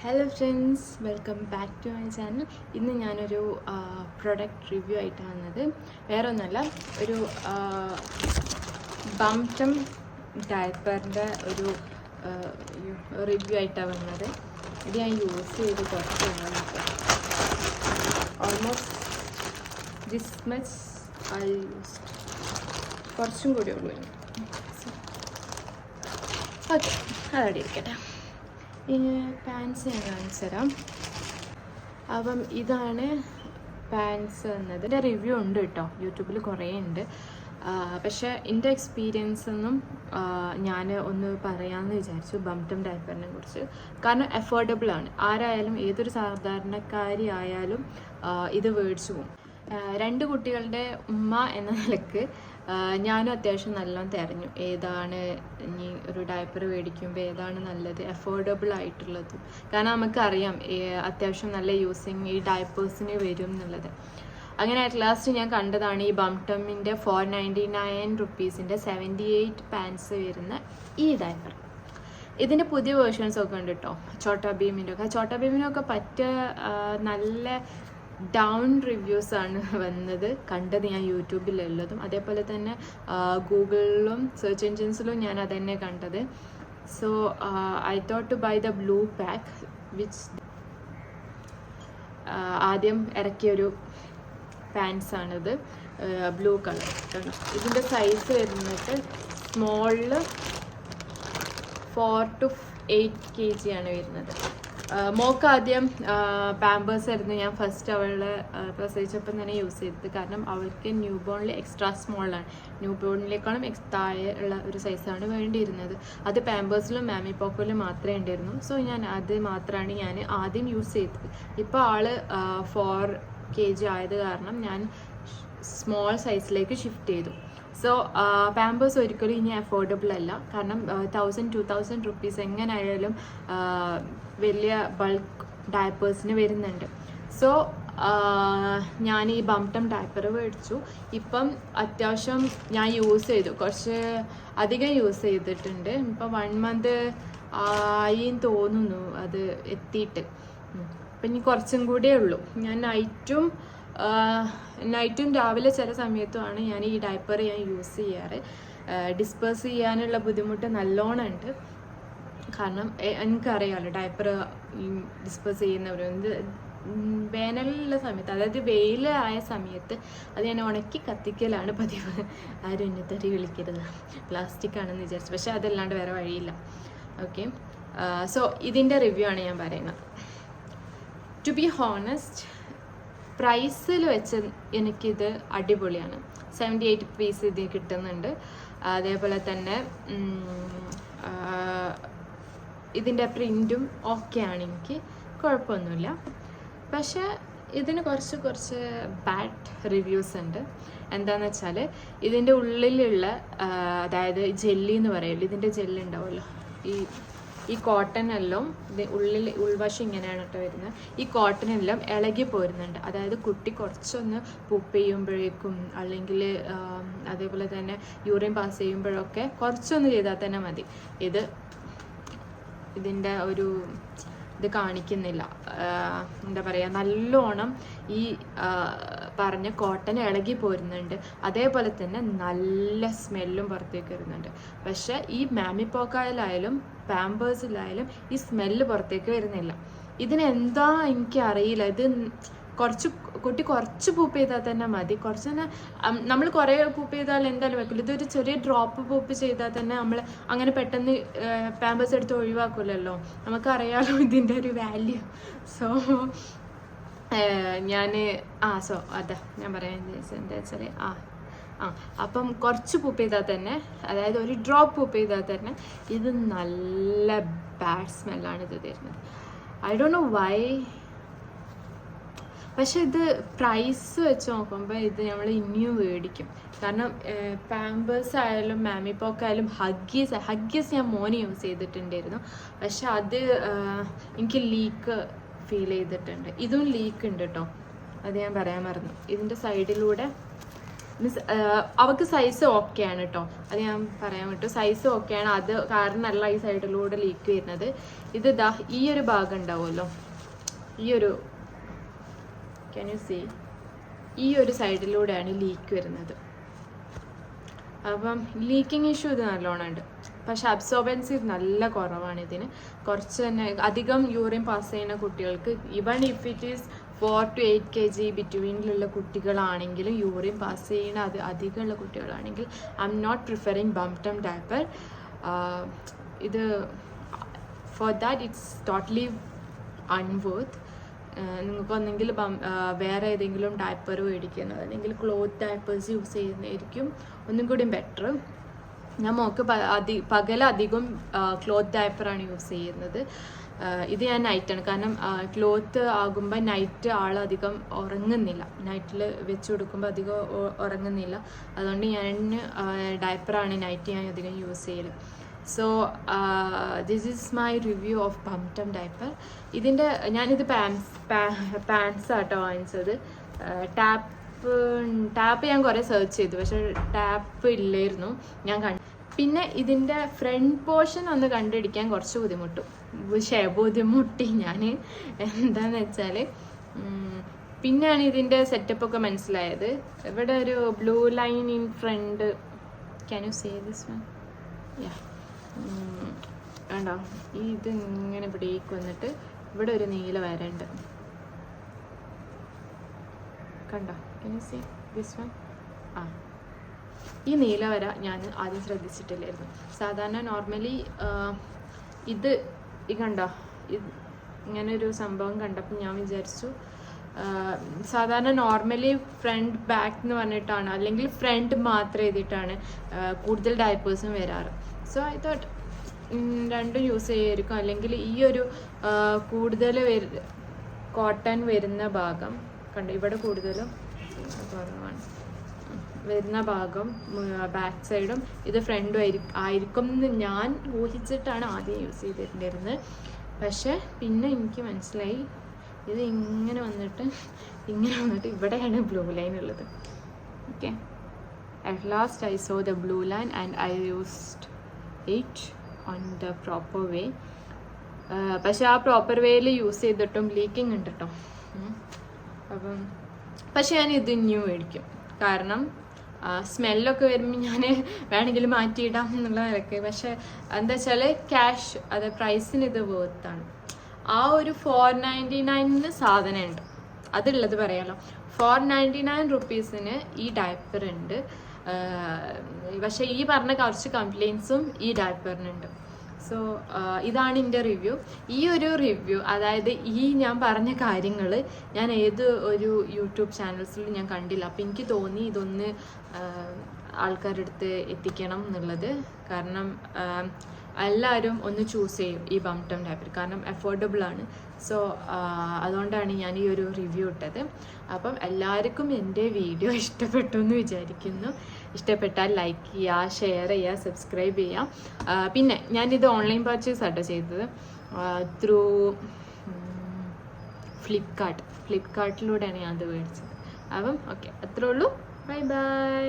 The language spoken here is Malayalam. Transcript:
Hello friends, welcome back to my channel. ഇന്ന് ഞാനൊരു പ്രൊഡക്റ്റ് റിവ്യൂ ആയിട്ടാണ് വന്നത്. വേറെ ഒന്നുമല്ല, ഒരു ബംപ്റ്റം ഡയപ്പറിൻ്റെ ഒരു റിവ്യൂ ആയിട്ടാണ് വന്നത്. ഇത് ഞാൻ യൂസ് ചെയ്ത് കുറച്ച് almost this much I use, കുറച്ചും കൂടി ഉള്ളൂ ഇനി. ഓക്കെ, അതവിടെ ഇരിക്കട്ടെ. ഇനി പാൻസ് ഞാൻ കാണിച്ചു തരാം. അപ്പം ഇതാണ് പാൻസ് എന്നത്. ഇതിൻ്റെ റിവ്യൂ ഉണ്ട് കേട്ടോ, യൂട്യൂബിൽ കുറേ ഉണ്ട്. പക്ഷേ എൻ്റെ എക്സ്പീരിയൻസ് ഒന്നും ഞാൻ ഒന്ന് പറയാമെന്ന് വിചാരിച്ചു ബംപ്റ്റം ഡയപ്പറിനെ കുറിച്ച്. കാരണം അഫോർഡബിൾ ആണ്, ആരായാലും ഏതൊരു സാധാരണക്കാരി ആയാലും ഇത് മേടിച്ചു പോകും. രണ്ട് കുട്ടികളുടെ ഉമ്മ എന്ന നിലക്ക് ഞാനും അത്യാവശ്യം നല്ലോണം തിരഞ്ഞു ഏതാണ് ഇനി ഒരു ഡയപ്പർ മേടിക്കുമ്പോൾ ഏതാണ് നല്ലത്, അഫോർഡബിൾ ആയിട്ടുള്ളതും. കാരണം നമുക്കറിയാം അത്യാവശ്യം നല്ല യൂസിങ് ഈ ഡയപ്പേഴ്സിന് വരും എന്നുള്ളത്. അങ്ങനെ അറ്റ് ലാസ്റ്റ് ഞാൻ കണ്ടതാണ് ഈ ബംപ്റ്റമിൻ്റെ 499 റുപ്പീസിൻ്റെ 78 പാൻസ് വരുന്ന ഈ ഡയപ്പർ. ഇതിൻ്റെ പുതിയ വേർഷൻസ് ഒക്കെ ഉണ്ട് കേട്ടോ, ചോട്ടാ ഭീമിൻ്റെ ഒക്കെ. ചോട്ടാ ഭീമിനൊക്കെ പറ്റിയ നല്ല ഡൗൺ റിവ്യൂസാണ് വന്നത്, കണ്ടത് ഞാൻ യൂട്യൂബിലുള്ളതും. അതേപോലെ തന്നെ ഗൂഗിളിലും സെർച്ച് എൻജിൻസിലും ഞാൻ അതന്നെ കണ്ടത്. So I thought to buy the blue pack which ആദ്യം ഇറക്കിയൊരു പാൻസാണിത്, ബ്ലൂ കളർ. ഇതിൻ്റെ സൈസ് വരുന്നിട്ട് സ്മോളിൽ 4 to 8 kg ആണ് വരുന്നത്. മോക്ക് ആദ്യം പാമ്പേഴ്സ് ആയിരുന്നു ഞാൻ ഫസ്റ്റ് അവളെ പ്രസവിച്ചപ്പം തന്നെ യൂസ് ചെയ്തത്. കാരണം അവൾക്ക് ന്യൂ ബോണിൽ എക്സ്ട്രാ സ്മോളാണ്, ന്യൂ ബോണിനേക്കാളും താഴെ ഉള്ള ഒരു സൈസാണ് വേണ്ടിയിരുന്നത്. അത് പാമ്പേഴ്സിലും മാമി പോക്കോയിലും മാത്രമേ ഉണ്ടായിരുന്നു. സോ ഞാൻ അത് മാത്രമാണ് ഞാൻ ആദ്യം യൂസ് ചെയ്തത്. ഇപ്പോൾ ആള് 4 kg ആയത് കാരണം ഞാൻ സ്മോൾ സൈസിലേക്ക് ഷിഫ്റ്റ് ചെയ്തു. സോ പാമ്പേഴ്സ് ഒരിക്കലും ഇനി അഫോർഡബിൾ അല്ല. കാരണം 1000-2000 റുപ്പീസ് എങ്ങനെയായാലും വലിയ ബൾക്ക് ഡയപ്പേഴ്സിന് വരുന്നുണ്ട്. സോ ഞാൻ ഈ ബംപ്റ്റം ഡയപ്പർ മേടിച്ചു. ഇപ്പം അത്യാവശ്യം ഞാൻ യൂസ് ചെയ്തു, കുറച്ച് അധികം യൂസ് ചെയ്തിട്ടുണ്ട്. ഇപ്പം 1 month ആയി തോന്നുന്നു അത് എത്തിയിട്ട്. അപ്പം ഇനി കുറച്ചും കൂടിയേ ഉള്ളൂ. ഞാൻ നൈറ്റും രാവിലെ ചില സമയത്തുമാണ് ഞാൻ ഈ ഡയപ്പർ യൂസ് ചെയ്യാറ്. ഡിസ്പേഴ്സ് ചെയ്യാനുള്ള ബുദ്ധിമുട്ട് നല്ലോണം ഉണ്ട്. കാരണം എനിക്കറിയാമല്ലോ ഡയപ്പർ ഡിസ്പേഴ്സ് ചെയ്യുന്നവരുണ്ട്. വേനലുള്ള സമയത്ത്, അതായത് വെയിലായ സമയത്ത് അത് ഞാൻ ഉണക്കി കത്തിക്കലാണ് പതിവ്. ആരും എന്നെ തരി വിളിക്കരുത്, പ്ലാസ്റ്റിക് ആണെന്ന് വിചാരിച്ചു. പക്ഷെ അതല്ലാണ്ട് വേറെ വഴിയില്ല. ഓക്കെ, സോ ഇതിൻ്റെ റിവ്യൂ ആണ് ഞാൻ പറയുന്നത്. ടു ബി ഹോണസ്റ്റ്, പ്രൈസിൽ വെച്ച് എനിക്കിത് അടിപൊളിയാണ്. 78 പീസ് ഇത് കിട്ടുന്നുണ്ട്. അതേപോലെ തന്നെ ഇതിൻ്റെ പ്രിൻറ്റും ഓക്കെയാണ്, എനിക്ക് കുഴപ്പമൊന്നുമില്ല. പക്ഷേ ഇതിന് കുറച്ച് ബാഡ് റിവ്യൂസ് ഉണ്ട്. എന്താണെന്ന് വെച്ചാൽ ഇതിൻ്റെ ഉള്ളിലുള്ള അതായത് ജെല്ലി എന്ന് പറയുമല്ലോ, ഇതിൻ്റെ ജെല്ലി ഉണ്ടാവുമല്ലോ, ഈ കോട്ടൺ എല്ലാം ഉൾവശം ഇങ്ങനെയാണ് കേട്ടോ വരുന്നത്. ഈ കോട്ടൺ എല്ലാം ഇളകി പോരുന്നുണ്ട്. അതായത് കുട്ടി കുറച്ചൊന്ന് പൂപ്പ് ചെയ്യുമ്പോഴേക്കും അല്ലെങ്കിൽ അതേപോലെ തന്നെ യൂറിൻ പാസ് ചെയ്യുമ്പോഴൊക്കെ കുറച്ചൊന്ന് ചെയ്താൽ തന്നെ മതി. ഇതിൻ്റെ ഇത് കാണിക്കുന്നില്ല. എന്താ പറയുക, നല്ലോണം ഈ പറഞ്ഞ കോട്ടൺ ഇളകി പോരുന്നുണ്ട്. അതേപോലെ തന്നെ നല്ല സ്മെല്ലും പുറത്തേക്ക് വരുന്നുണ്ട്. പക്ഷെ ഈ മാമി പോക്കായാലും പാമ്പേഴ്സിലായാലും ഈ സ്മെല്ല് പുറത്തേക്ക് വരുന്നില്ല. ഇതിനെന്താ എനിക്കറിയില്ല. ഇത് കുട്ടി കുറച്ച് പൂപ്പ് ചെയ്താൽ തന്നെ മതി. കുറച്ച് തന്നെ നമ്മൾ കുറേ പൂപ്പ് ചെയ്താൽ എന്തായാലും വെക്കില്ല. ഇതൊരു ചെറിയ ഡ്രോപ്പ് പൂപ്പ് ചെയ്താൽ തന്നെ നമ്മൾ അങ്ങനെ പെട്ടെന്ന് പാമ്പേഴ്സ് എടുത്ത് ഒഴിവാക്കില്ലല്ലോ. നമുക്കറിയാലോ ഇതിൻ്റെ ഒരു വാല്യൂ. സോ ഞാൻ അതാ ഞാൻ പറയാൻ ഉദ്ദേശിച്ചത്. എന്താ വെച്ചാൽ അപ്പം കുറച്ച് പൂപ്പ് ചെയ്താൽ തന്നെ, അതായത് ഒരു ഡ്രോപ്പ് പൂപ്പ് ചെയ്താൽ തന്നെ ഇത് നല്ല ബാഡ് സ്മെല്ലാണ് ഇത് തരുന്നത്. I don't know why. പക്ഷെ ഇത് പ്രൈസ് വെച്ച് നോക്കുമ്പോൾ ഇത് നമ്മൾ ഇനിയും മേടിക്കും. കാരണം പാമ്പേഴ്സ് ആയാലും മാമി പോക്കായാലും ഹഗ്ഗീസ് ഞാൻ മോന് യൂസ് ചെയ്തിട്ടുണ്ടായിരുന്നു. പക്ഷെ അത് എനിക്ക് ലീക്ക് ഫീൽ ചെയ്തിട്ടുണ്ട്. ഇതും ലീക്ക് ഉണ്ട് കേട്ടോ, അത് ഞാൻ പറയാൻ മറന്നു. ഇതിൻ്റെ സൈഡിലൂടെ മീൻസ് അവൾക്ക് സൈസ് ഓക്കെ ആണ് കേട്ടോ, അത് ഞാൻ പറയാൻ വിട്ടു. സൈസ് ഓക്കെ ആണ്, അത് കാരണമല്ല ഈ സൈഡിലൂടെ ലീക്ക് വരുന്നത്. ഇത് ഇതാ ഈ ഒരു ഭാഗം ഉണ്ടാവുമല്ലോ, ഈ ഒരു ക്യാൻ യു സീ, ഈ ഒരു സൈഡിലൂടെയാണ് ലീക്ക് വരുന്നത്. അപ്പം ലീക്കിങ് ഇഷ്യൂ ഇത് നല്ലോണം ഉണ്ട്. പക്ഷെ അബ്സോർബൻസി നല്ല കുറവാണ് ഇതിന്. കുറച്ച് തന്നെ അധികം യൂറിൻ പാസ് ചെയ്യുന്ന കുട്ടികൾക്ക്, even if it is 4 to 8 kg ബിറ്റ്വീനിലുള്ള കുട്ടികളാണെങ്കിലും, യൂറിൻ പാസ് ചെയ്യുന്ന അധികമുള്ള കുട്ടികളാണെങ്കിൽ I'm not preferring Bumtum diaper. ഇത് for that it's totally unworth. നിങ്ങൾക്ക് ഒന്നെങ്കിൽ വേറെ ഏതെങ്കിലും ഡയപ്പർ മേടിക്കുന്നത്, അല്ലെങ്കിൽ ക്ലോത്ത് ഡയപ്പേഴ്സ് യൂസ് ചെയ്യുന്നതായിരിക്കും ഒന്നും കൂടി ബെറ്റർ. ഞാൻ മോക്ക് പകലധികം ക്ലോത്ത് ഡയപ്പറാണ് യൂസ് ചെയ്യുന്നത്. ഇത് ഞാൻ നൈറ്റാണ്, കാരണം ക്ലോത്ത് ആകുമ്പോൾ നൈറ്റ് ആളധികം ഉറങ്ങുന്നില്ല, നൈറ്റിൽ വെച്ച് കൊടുക്കുമ്പോൾ അധികം ഉറങ്ങുന്നില്ല. അതുകൊണ്ട് ഞാൻ ഡയപ്പറാണ് നൈറ്റ് ഞാൻ അധികം യൂസ് ചെയ്യൽ. So this is my review of Bumtum diaper. ഞാനിത് പാൻസ് ആട്ടോ വാങ്ങിച്ചത്. ടാപ്പ് ഞാൻ കുറേ സെർച്ച് ചെയ്തു, പക്ഷെ ടാപ്പ് ഇല്ലായിരുന്നു ഞാൻ പിന്നെ ഇതിൻ്റെ ഫ്രണ്ട് പോർഷൻ ഒന്ന് കണ്ടുപിടിക്കാൻ കുറച്ച് ബുദ്ധിമുട്ടി ഞാൻ. എന്താണെന്ന് വെച്ചാൽ പിന്നെയാണ് ഇതിൻ്റെ സെറ്റപ്പൊക്കെ മനസ്സിലായത്. ഇവിടെ ഒരു blue line in front, can you say this one? Yeah, വേണ്ടോ, ഇത് ഇങ്ങനെ ഇവിടേക്ക് വന്നിട്ട് ഇവിടെ ഒരു നീല വരണ്ട്, കണ്ടോ? Can you say this one? ആ, ഈ നീല വര ഞാൻ ആദ്യം ശ്രദ്ധിച്ചിട്ടില്ലായിരുന്നു. സാധാരണ നോർമലി ഇത് കണ്ടോ, ഇങ്ങനൊരു സംഭവം കണ്ടപ്പോൾ ഞാൻ വിചാരിച്ചു സാധാരണ നോർമലി ഫ്രണ്ട് ബാക്ക് എന്ന് പറഞ്ഞിട്ടാണ്, അല്ലെങ്കിൽ ഫ്രണ്ട് മാത്രം എഴുതിയിട്ടാണ് കൂടുതൽ ഡയപ്പേഴ്സും വരാറ്. സോ ഐ തോട്ട് രണ്ടും യൂസ് ചെയ്യായിരിക്കും. അല്ലെങ്കിൽ ഈ ഒരു കൂടുതൽ കോട്ടൺ വരുന്ന ഭാഗം കണ്ടോ, ഇവിടെ കൂടുതലും കുറവാണ് വരുന്ന ഭാഗം ബാക്ക് സൈഡും ഇത് ഫ്രണ്ടും ആയിരിക്കും എന്ന് ഞാൻ ഊഹിച്ചിട്ടാണ് ആദ്യം യൂസ് ചെയ്തിട്ടുണ്ടായിരുന്നത്. പക്ഷെ പിന്നെ എനിക്ക് മനസ്സിലായി ഇത് ഇങ്ങനെ വന്നിട്ട് ഇവിടെയാണ് ബ്ലൂ ലൈൻ ഉള്ളത്. Okay, at last I so the blue line and I used it on the proper വേ. പക്ഷെ ആ പ്രോപ്പർ വേയിൽ യൂസ് ചെയ്തിട്ടും ലീക്കിംഗ് ഉണ്ട് കേട്ടോ. അപ്പം പക്ഷെ ഞാൻ ഇത് ന്യൂ മേടിക്കും, കാരണം സ്മെല്ലൊക്കെ വരുമ്പോൾ ഞാൻ വേണമെങ്കിൽ മാറ്റിയിടാം എന്നുള്ള നിലക്ക്. പക്ഷെ എന്താ വെച്ചാൽ ക്യാഷ്, അത് പ്രൈസിന് ഇത് വേർത്താണ്. ആ ഒരു 499 സാധനം ഉണ്ട്, അതുള്ളത് പറയാമല്ലോ. 499 റുപ്പീസിന് ഈ ഡയപ്പർ ഉണ്ട്. പക്ഷെ ഈ പറഞ്ഞ കുറച്ച് കംപ്ലയിൻസും ഈ ഡയപ്പറിനുണ്ട്. സോ ഇതാണ് എൻ്റെ റിവ്യൂ. ഈ ഒരു റിവ്യൂ, അതായത് ഈ ഞാൻ പറഞ്ഞ കാര്യങ്ങൾ ഞാൻ ഏത് ഒരു യൂട്യൂബ് ചാനൽസിലും ഞാൻ കണ്ടില്ല. അപ്പം എനിക്ക് തോന്നി ഇതൊന്ന് ആൾക്കാരുടെ അടുത്ത് എത്തിക്കണം എന്നുള്ളത്. കാരണം എല്ലാവരും ഒന്ന് ചൂസ് ചെയ്യും ഈ ബംപ്ടം ഡയപ്പർ, കാരണം അഫോർഡബിൾ ആണ്. സോ അതുകൊണ്ടാണ് ഞാൻ ഈ ഒരു റിവ്യൂ ഇട്ടത്. അപ്പം എല്ലാവർക്കും എൻ്റെ വീഡിയോ ഇഷ്ടപ്പെട്ടു എന്ന് വിചാരിക്കുന്നു. ഇഷ്ടപ്പെട്ടാൽ ലൈക്ക് ചെയ്യുക, ഷെയർ ചെയ്യുക, സബ്സ്ക്രൈബ് ചെയ്യുക. പിന്നെ ഞാനിത് ഓൺലൈൻ പർച്ചേസ് ആട്ടോ ചെയ്തത്, ത്രൂ ഫ്ലിപ്കാർട്ടിലൂടെയാണ് ഞാൻ അത് മേടിച്ചത്. അപ്പം ഓക്കെ, അത്രേ ഉള്ളൂ. Bye bye.